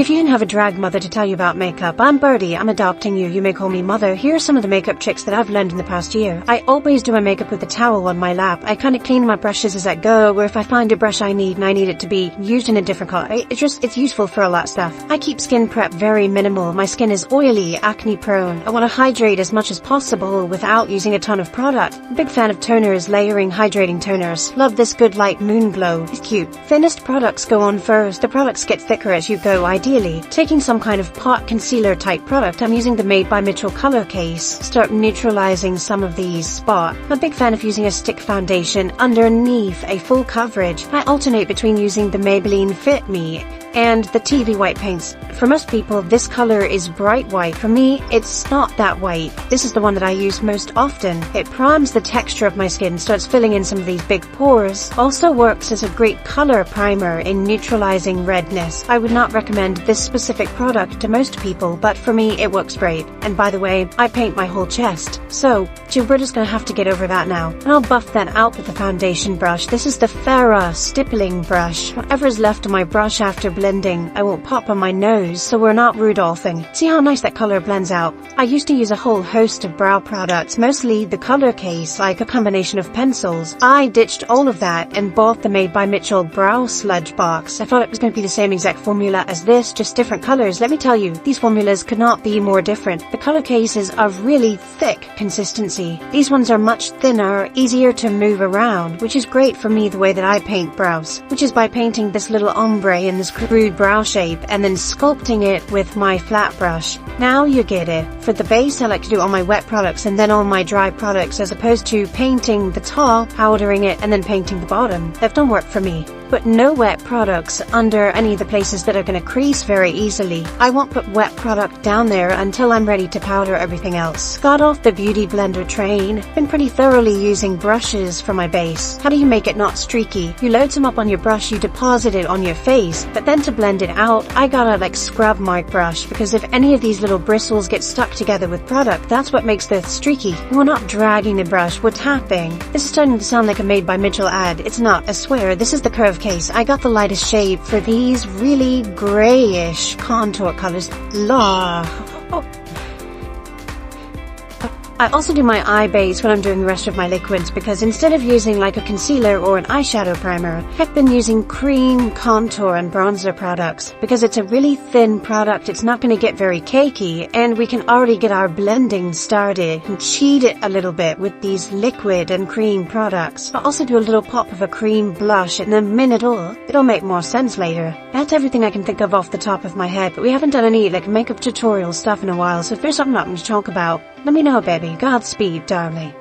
If you didn't have a drag mother to tell you about makeup, I'm Birdie. I'm adopting you. You may call me mother. Here are some of the makeup tricks that I've learned in the past year. I always do my makeup with a towel on my lap. I kind of clean my brushes as I go, or if I find a brush I need and I need it to be used in a different color, it's useful for a lot of stuff. I keep skin prep very minimal. My skin is oily, acne prone. I want to hydrate as much as possible without using a ton of product. Big fan of toners, layering hydrating toners. Love this Good Light Moon Glow. It's cute. Thinnest products go on first. The products get thicker as you go, ideally. Taking some kind of pot concealer type product, I'm using the Made by Mitchell color case. Start neutralizing some of these spots. I'm a big fan of using a stick foundation underneath a full coverage. I alternate between using the Micheline Fit Me and the TV white paints. For most people, this color is bright white. For me, it's not that white. This is the one that I use most often. It primes the texture of my skin, starts filling in some of these big pores. Also works as a great color primer in neutralizing redness. I would not recommend this specific product to most people, but for me, it works great. And by the way, I paint my whole chest. So, Gilberta's gonna have to get over that now. And I'll buff that out with the foundation brush. This is the Farrah stippling brush. Whatever is left of my brush after blending, I won't pop on my nose, so we're not Rudolphing. See how nice that color blends out? I used to use a whole host of brow products, mostly the color case, like a combination of pencils. I ditched all of that and bought the Made by Mitchell brow sludge box. I thought it was going to be the same exact formula as this, just different colors. Let me tell you, these formulas could not be more different. The color case is of really thick consistency. These ones are much thinner, easier to move around, which is great for me the way that I paint brows, which is by painting this little ombre in this crude brow shape and then sculpting it with my flat brush. Now you get it. For the base, I like to do it on my wet products and then on my dry products, as opposed to painting the top, powdering it, and then painting the bottom. That don't work for me. Put no wet products under any of the places that are going to crease very easily. I won't put wet product down there until I'm ready to powder everything else. Got off the beauty blender train. Been pretty thoroughly using brushes for my base. How do you make it not streaky? You load some up on your brush, you deposit it on your face, but then to blend it out, I got a scrub mark brush, because if any of these little bristles get stuck together with product, that's what makes the streaky. We're not dragging the brush, we're tapping. This is starting to sound like a Made by Mitchell ad. It's not, I swear. This is the curve case. I got the lightest shade for these really grayish contour colors. I also do my eye base when I'm doing the rest of my liquids, because instead of using like a concealer or an eyeshadow primer, I've been using cream, contour, and bronzer products. Because it's a really thin product, it's not going to get very cakey, and we can already get our blending started and cheat it a little bit with these liquid and cream products. I'll also do a little pop of a cream blush in the middle. It'll make more sense later. That's everything I can think of off the top of my head, but we haven't done any makeup tutorial stuff in a while, so if there's something I'm going to talk about, let me know, baby. Godspeed, darling.